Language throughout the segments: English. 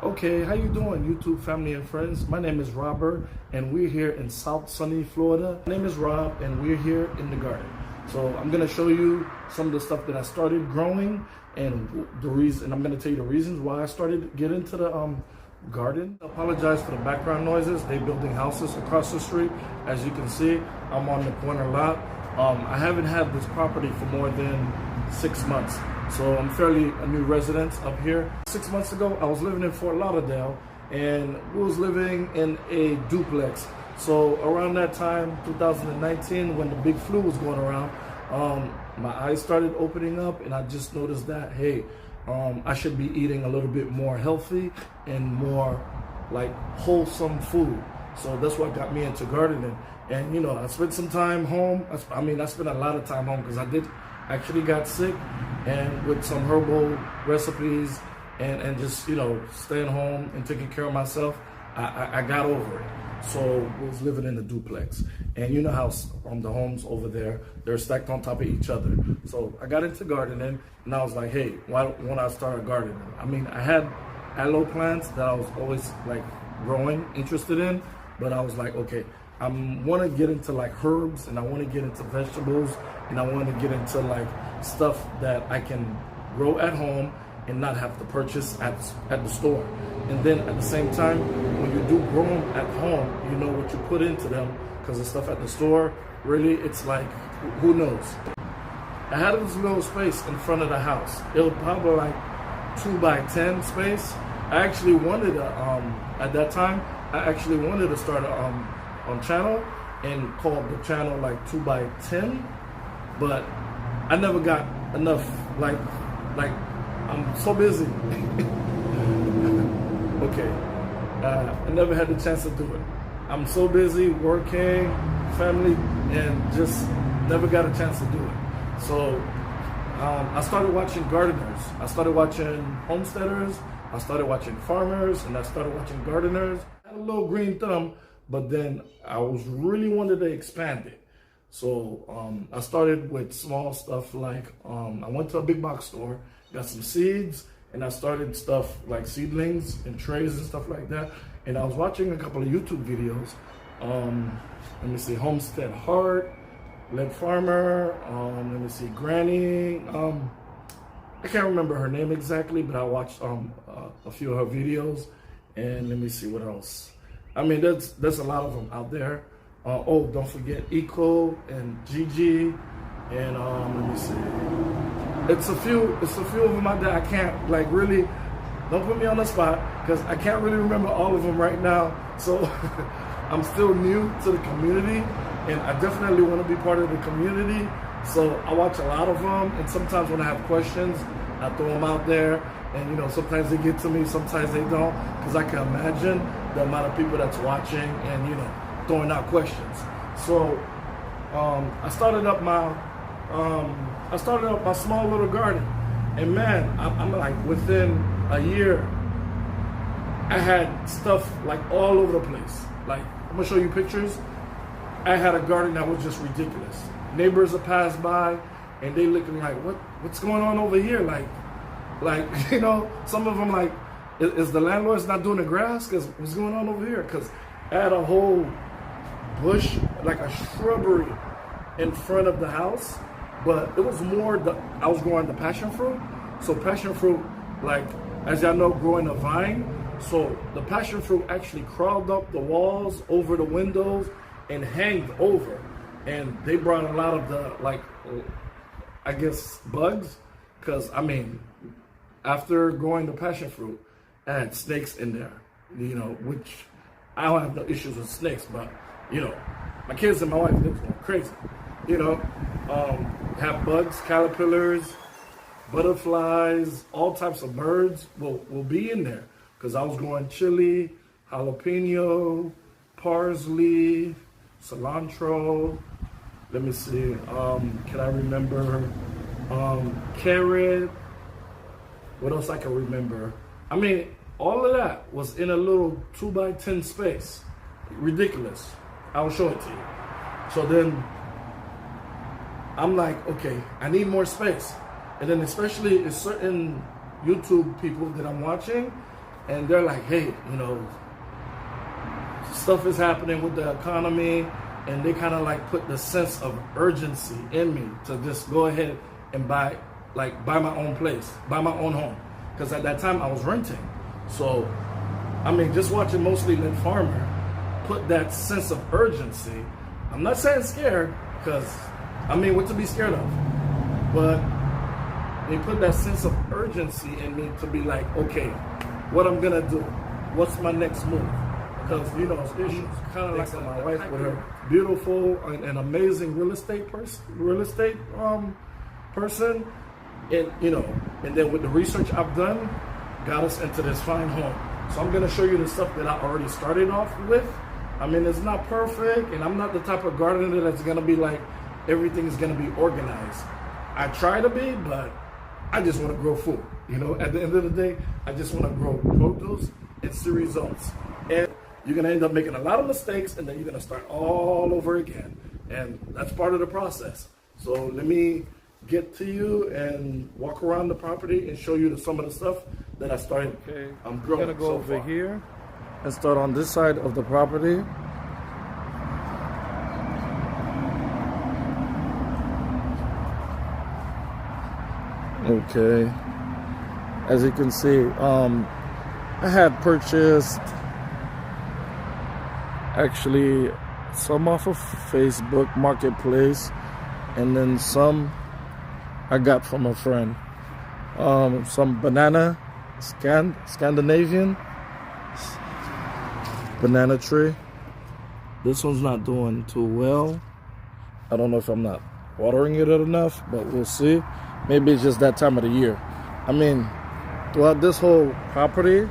Okay, how you doing, YouTube family and friends? My name is Robert, and we're here in South Sunny, Florida. My name is Rob, and we're here in the garden. So I'm gonna show you some of the stuff that I started growing, and I'm gonna tell you the reasons why I started getting into the garden. I apologize for the background noises. They're building houses across the street. As you can see, I'm on the corner lot. I haven't had this property for more than 6 months. So I'm fairly a new resident up here. 6 months ago, I was living in Fort Lauderdale, and we was living in a duplex. So around that time, 2019, when the big flu was going around, my eyes started opening up, and I just noticed that, hey, I should be eating a little bit more healthy and more like wholesome food. So that's what got me into gardening. And you know, I spent some time home. I spent a lot of time home because I did actually got sick, and with some herbal recipes and just, you know, staying home and taking care of myself, I got over it. So I was living in a duplex, and you know how the homes over there, they're stacked on top of each other. So I got into gardening, and I was like, hey, why don't I start a garden? I mean, I had aloe plants that I was always like growing, interested in, but I was like, okay, I want to get into like herbs, and I want to get into vegetables, and I want to get into like stuff that I can grow at home and not have to purchase at the store. And then at the same time, when you do grow them at home, you know what you put into them, because the stuff at the store, really, it's like, who knows? I had this little space in front of the house. It was probably like 2 by 10 space. I actually wanted at that time, I actually wanted to start on channel and called the channel like 2 by 10, but I never got enough, like I'm so busy. Okay, I never had the chance to do it. I'm so busy working, family, and just never got a chance to do it. So I started watching gardeners. I started watching homesteaders. I started watching farmers, and I started watching gardeners. I had a little green thumb, but then I was really wanted to expand it. So I started with small stuff like, I went to a big box store, got some seeds, and I started stuff like seedlings and trays and stuff like that. And I was watching a couple of YouTube videos. Let me see, Homestead Heart, Lead Farmer, let me see, Granny. I can't remember her name exactly, but I watched a few of her videos. And let me see what else. I mean, there's a lot of them out there. Oh, don't forget Eco and Gigi, and let me see. It's a few of them out there. I can't like really. Don't put me on the spot because I can't really remember all of them right now. So I'm still new to the community, and I definitely want to be part of the community. So I watch a lot of them, and sometimes when I have questions, I throw them out there. And you know, sometimes they get to me, sometimes they don't, because I can imagine the amount of people that's watching and, you know, throwing out questions. So I started up my small little garden, and man, I'm like within a year, I had stuff like all over the place. Like, I'm gonna show you pictures. I had a garden that was just ridiculous. Neighbors would pass by, and they looking like, what's going on over here? Like, you know, some of them like, is the landlord's not doing the grass? Because what's going on over here? Because I had a whole bush, like a shrubbery in front of the house, but it was more, I was growing the passion fruit. So passion fruit, like, as y'all know, growing a vine. So the passion fruit actually crawled up the walls, over the windows, and hanged over. And they brought a lot of the, like, I guess, bugs. Because, I mean, after growing the passion fruit, I had snakes in there, you know, which I don't have no issues with snakes, but, you know, my kids and my wife, they was going crazy, you know. Have bugs, caterpillars, butterflies, all types of birds will be in there. Because I was growing chili, jalapeno, parsley, cilantro, let me see, can I remember, carrot, what else I can remember? I mean, all of that was in a little 2 by 10 space. Ridiculous. I will show it to you. So then I'm like, okay, I need more space. And then especially certain YouTube people that I'm watching, and they're like, hey, you know, stuff is happening with the economy, and they kind of like put the sense of urgency in me to just go ahead and buy my own place, buy my own home. Because at that time I was renting. So, I mean, just watching Mostly Lit Farmer put that sense of urgency. I'm not saying scared, because, I mean, what to be scared of? But they put that sense of urgency in me to be like, okay, what I'm gonna do? What's my next move? Because, you know, she's kind of like my wife with her beautiful and amazing real estate person. And, you know, and then with the research I've done, got us into this fine home. So I'm gonna show you the stuff that I already started off with. I mean, it's not perfect, and I'm not the type of gardener that's gonna be like, everything's gonna be organized. I try to be, but I just wanna grow food. You know, at the end of the day, I just wanna grow produce and see results. And you're gonna end up making a lot of mistakes, and then you're gonna start all over again. And that's part of the process. So let me get to you and walk around the property and show you some of the stuff that I started. Okay, I'm gonna go over here and start on this side of the property. Okay, as you can see, I had purchased actually some off of Facebook Marketplace, and then some I got from a friend. Some banana, Scandinavian banana tree. This one's not doing too well. I don't know if I'm not watering it enough, but we'll see. Maybe it's just that time of the year. I mean, throughout this whole property,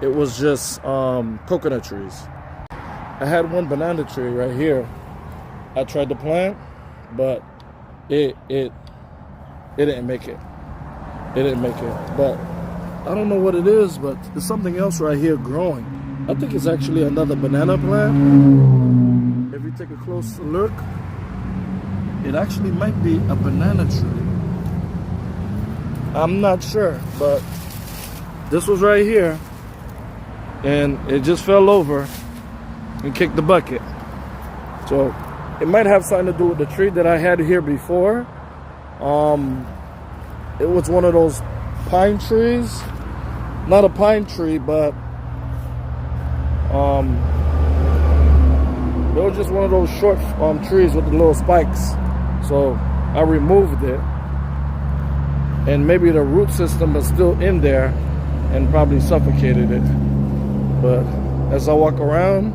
it was just coconut trees. I had one banana tree right here. I tried to plant, but it didn't make it. It didn't make it. But I don't know what it is, but there's something else right here growing. I think it's actually another banana plant. If you take a close look, it actually might be a banana tree. I'm not sure, but this was right here, and it just fell over and kicked the bucket. So it might have something to do with the tree that I had here before. It was one of those pine trees. Not a pine tree, but it was just one of those short trees with the little spikes. So I removed it, and maybe the root system is still in there and probably suffocated it. But as I walk around,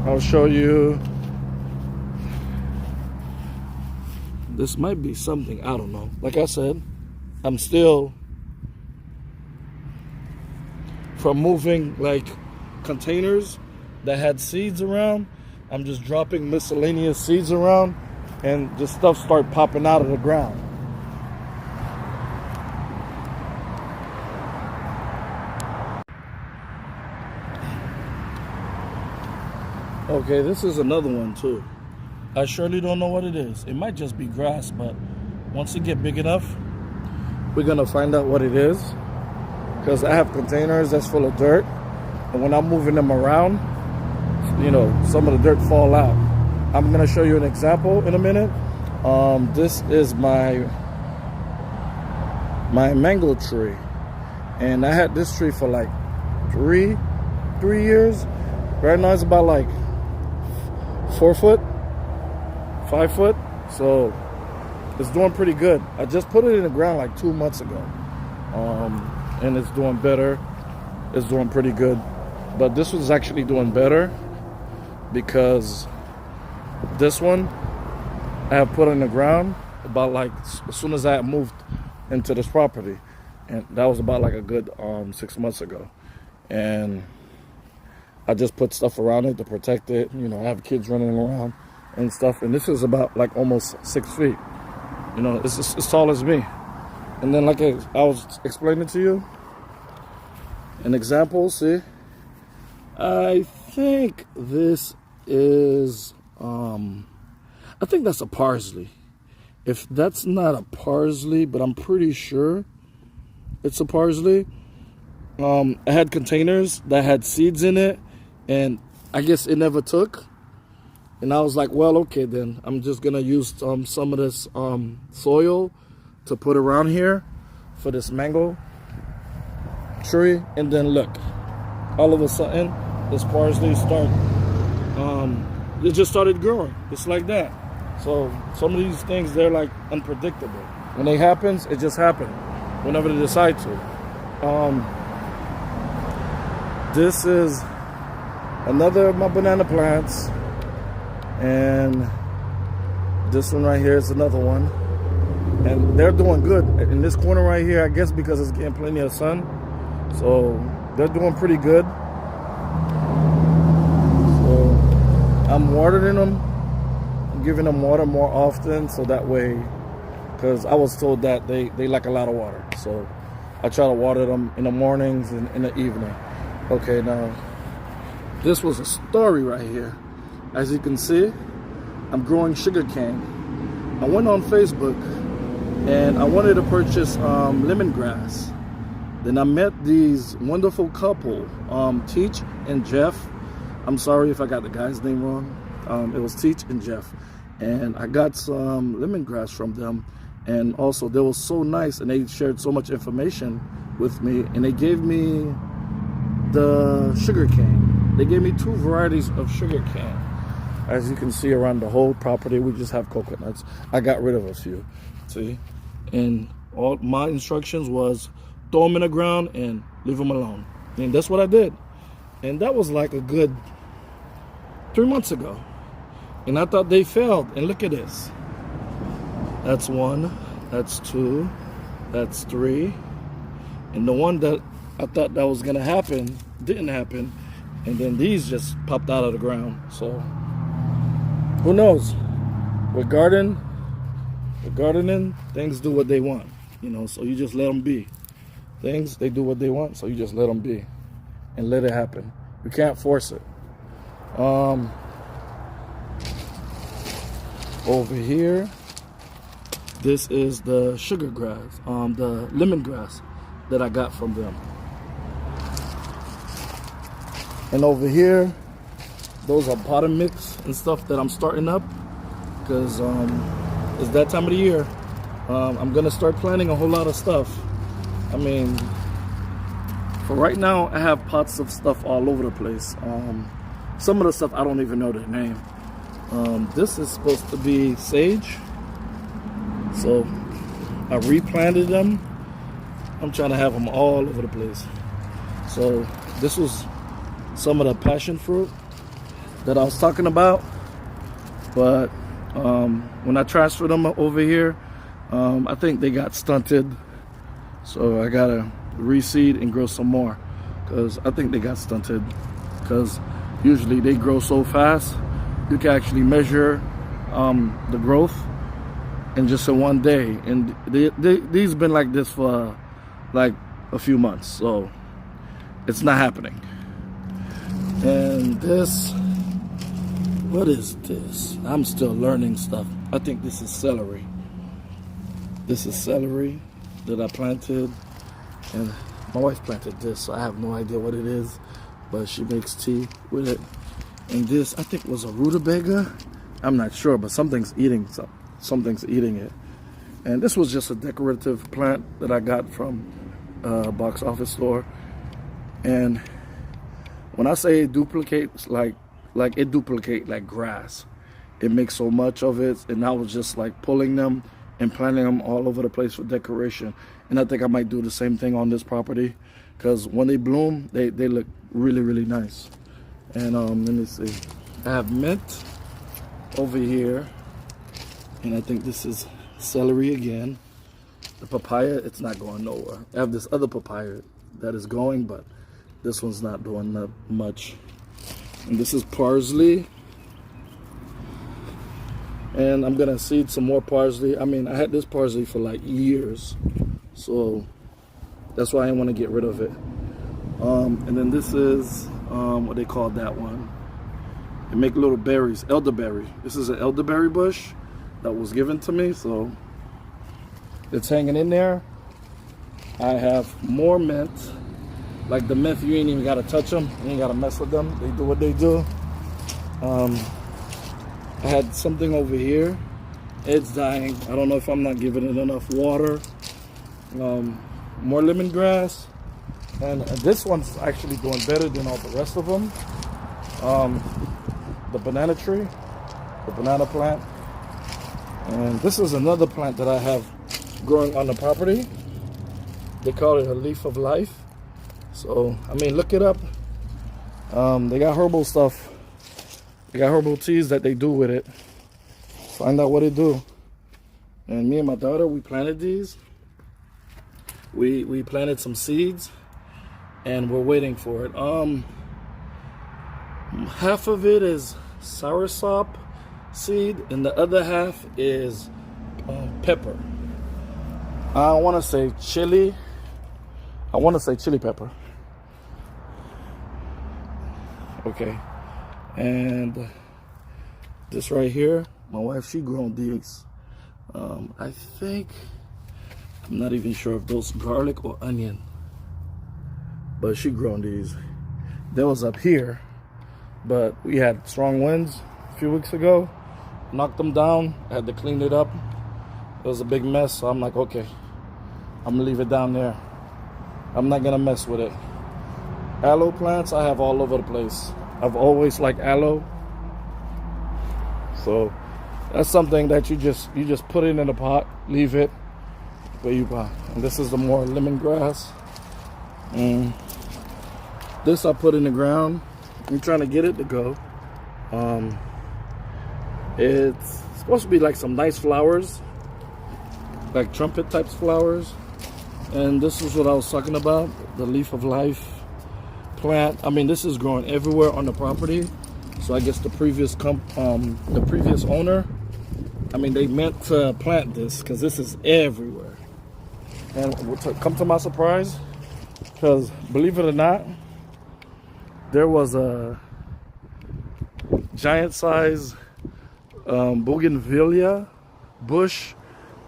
I'll show you. This might be something, I don't know. Like I said, I'm still from moving like containers that had seeds around. I'm just dropping miscellaneous seeds around, and just stuff start popping out of the ground. Okay, this is another one too. I surely don't know what it is. It might just be grass, but once it get big enough, we're gonna find out what it is. Because I have containers that's full of dirt, and when I'm moving them around, you know, some of the dirt fall out. I'm gonna show you an example in a minute. This is my mango tree, and I had this tree for like three years. Right now it's about like 4 foot, 5 foot, so it's doing pretty good. I just put it in the ground like 2 months ago, and it's doing better. It's doing pretty good, but this was actually doing better because this one I have put in the ground about like as soon as I moved into this property, and that was about like a good 6 months ago, and I just put stuff around it to protect it. You know, I have kids running around and stuff, and this is about like almost 6 feet. You know, it's as tall as me. And then like I was explaining to you, an example, see, I think this is, I think that's a parsley. If that's not a parsley, but I'm pretty sure it's a parsley. I had containers that had seeds in it, and I guess it never took. And I was like, well, okay, then I'm just gonna use some of this soil to put around here for this mango tree. And then look, all of a sudden, this parsley it just started growing, just like that. So some of these things, they're like unpredictable. When it happens, it just happens whenever they decide to. This is another of my banana plants, and this one right here is another one, and they're doing good in this corner right here, I guess because it's getting plenty of sun, so they're doing pretty good. So I'm watering them, I'm giving them water more often, so that way, because I was told that they like a lot of water, so I try to water them in the mornings and in the evening. Okay, now this was a story right here. As you can see, I'm growing sugarcane. I went on Facebook and I wanted to purchase lemongrass. Then I met these wonderful couple, Teach and Jeff. I'm sorry if I got the guy's name wrong. It was Teach and Jeff. And I got some lemongrass from them. And also they were so nice and they shared so much information with me, and they gave me the sugar cane. They gave me 2 varieties of sugar cane. As you can see around the whole property, we just have coconuts. I got rid of a few, see? And all my instructions was throw them in the ground and leave them alone. And that's what I did. And that was like a good 3 months ago. And I thought they failed. And look at this. That's 1, that's 2, that's 3. And the one that I thought that was gonna happen didn't happen, and then these just popped out of the ground. So who knows? With gardening, things do what they want, you know. So you just let them be. Things, they do what they want, so you just let them be and let it happen. You can't force it. Over here, this is the sugar grass, the lemongrass that I got from them. And over here, those are bottom mix and stuff that I'm starting up, because it's that time of the year. I'm gonna start planting a whole lot of stuff. I mean, for right now, I have pots of stuff all over the place. Some of the stuff I don't even know their name. This is supposed to be sage, so I replanted them. I'm trying to have them all over the place. So this was some of the passion fruit that I was talking about, but when I transferred them over here, I think they got stunted, so I gotta reseed and grow some more, because I think they got stunted, because usually they grow so fast you can actually measure the growth in just in one day, and these been like this for like a few months, so it's not happening. And this, what is this? I'm still learning stuff. I think this is celery. This is celery that I planted, and my wife planted this, so I have no idea what it is, but she makes tea with it. And this, I think, was a rutabaga. I'm not sure, but something's eating it. And this was just a decorative plant that I got from a box office store. And when I say it duplicates, like it duplicate like grass. It makes so much of it, and I was just like pulling them and planting them all over the place for decoration. And I think I might do the same thing on this property, because when they bloom, they look really, really nice. And let me see. I have mint over here, and I think this is celery again. The papaya, it's not going nowhere. I have this other papaya that is going, but this one's not doing that much. And this is parsley. And I'm gonna seed some more parsley. I mean, I had this parsley for like years, so that's why I didn't want to get rid of it. And then this is what they call that one. They make little berries, elderberry. This is an elderberry bush that was given to me, so it's hanging in there. I have more mint, Like the myth, you ain't even gotta touch them. You ain't gotta mess with them. They do what they do. I had something over here. It's dying. I don't know if I'm not giving it enough water. More lemongrass. And this one's actually doing better than all the rest of them. The banana tree, the banana plant. And this is another plant that I have growing on the property. They call it a leaf of life. So, I mean, look it up. They got herbal stuff. They got herbal teas that they do with it. Find out what it do. And me and my daughter, we planted these. We planted some seeds, and we're waiting for it. Half of it is soursop seed, and the other half is pepper. I want to say chili. I want to say chili pepper. Okay. And this right here, my wife, she grown these. I think, I'm not even sure if those garlic or onion, but she grown these. They was up here, but we had strong winds a few weeks ago, knocked them down. I had to clean it up. It was a big mess, so I'm like, okay, I'm gonna leave it down there. I'm not gonna mess with it. Aloe plants I have all over the place. I've always liked aloe. So that's something that you just put it in a pot, leave it where you buy. And this is the more lemongrass. This I put in the ground. I'm trying to get it to go. It's supposed to be like some nice flowers, like trumpet types flowers. And this is what I was talking about, the leaf of life plant. I mean, this is growing everywhere on the property. So I guess the previous owner, I mean, they meant to plant this because this is everywhere. And come to my surprise, because believe it or not, there was a giant size bougainvillea bush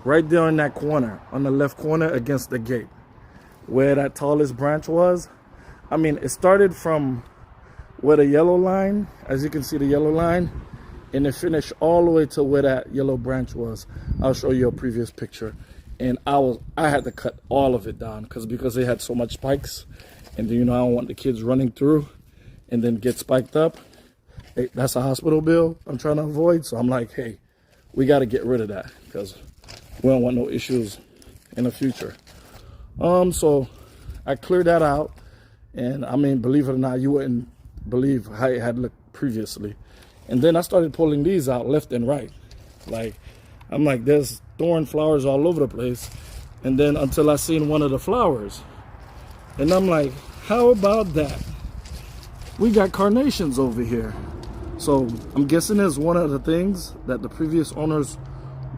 right there in that corner, on the left corner against the gate, where that tallest branch was. I mean, it started from where the yellow line, as you can see the yellow line, and it finished all the way to where that yellow branch was. I'll show you a previous picture. And I had to cut all of it down because they had so much spikes, and you know, I don't want the kids running through and then get spiked up. Hey, that's a hospital bill I'm trying to avoid. So I'm like, hey, we got to get rid of that because we don't want no issues in the future. So I cleared that out, and I mean, believe it or not, you wouldn't believe how it had looked previously. And then I started pulling these out left and right. Like, I'm like, there's thorn flowers all over the place. And then until I seen one of the flowers, and I'm like, how about that? We got carnations over here. So I'm guessing it's one of the things that the previous owners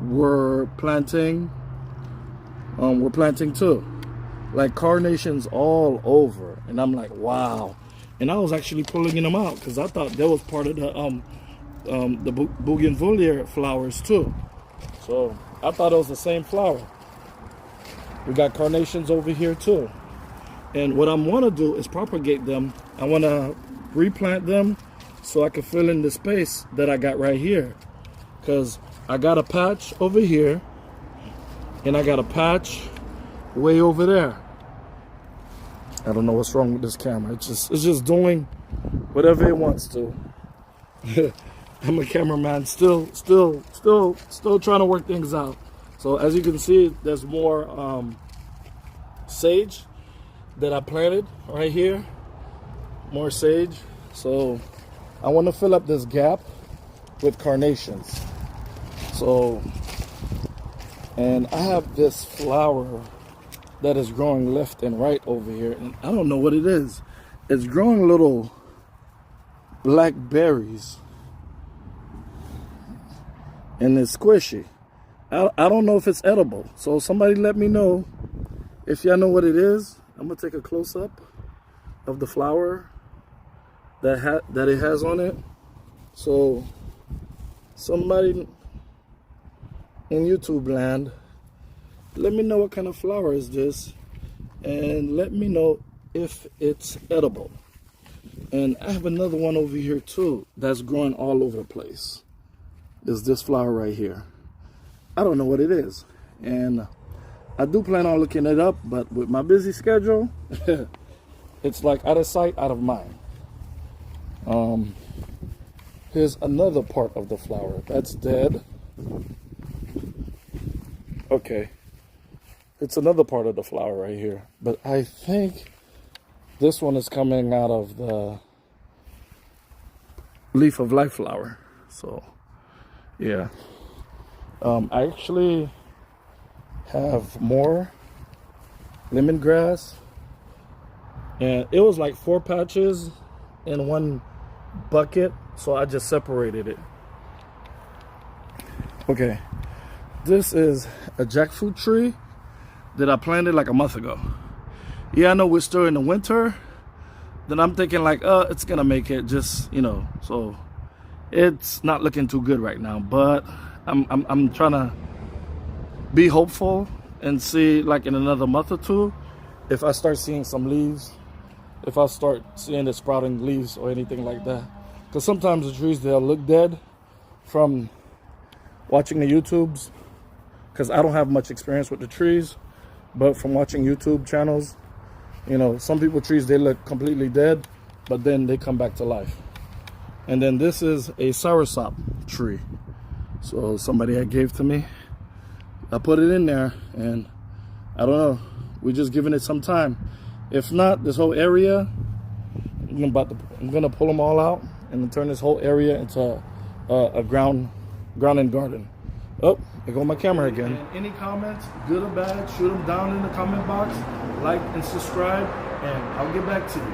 were planting too, like carnations all over. And I'm like, wow. And I was actually pulling them out because I thought that was part of the bougainvillea flowers too. So I thought it was the same flower. We got carnations over here too. And what I want to do is propagate them. I want to replant them so I can fill in the space that I got right here. Because I got a patch over here, and I got a patch way over there. I don't know what's wrong with this camera. It's just doing whatever it wants to. I'm a cameraman, still trying to work things out. So as you can see, there's more sage that I planted right here. More sage. So I want to fill up this gap with carnations. So, and I have this flower that is growing left and right over here, and I don't know what it is. It's growing little black berries, and it's squishy. I don't know if it's edible, so somebody let me know if y'all know what it is. I'm gonna take a close-up of the flower that it has on it. So somebody in YouTube land, let me know what kind of flower is this, and let me know if it's edible. And I have another one over here too that's growing all over the place. Is this flower right here. I don't know what it is. And I do plan on looking it up, but with my busy schedule, it's like out of sight, out of mind. Here's another part of the flower. That's dead. Okay. It's another part of the flower right here. But I think this one is coming out of the Leaf of Life flower. So, yeah. I actually have more lemongrass. And it was like 4 patches in one bucket. So I just separated it. Okay. This is a jackfruit tree that I planted like a month ago. Yeah, I know we're still in the winter. Then I'm thinking like, it's gonna make it, just, you know. So it's not looking too good right now, but I'm trying to be hopeful and see, like, in another month or two, if I start seeing some leaves, if I start seeing the sprouting leaves or anything like that. Because sometimes the trees, they'll look dead from watching the YouTubes, because I don't have much experience with the trees, but from watching YouTube channels, you know, some people trees, they look completely dead, but then they come back to life. And then this is a soursop tree. So somebody had gave to me. I put it in there, and I don't know, we're just giving it some time. If not, this whole area, I'm gonna pull them all out and turn this whole area into a ground and garden. Oh, there go my camera again. And any comments, good or bad, shoot them down in the comment box. Like and subscribe, and I'll get back to you.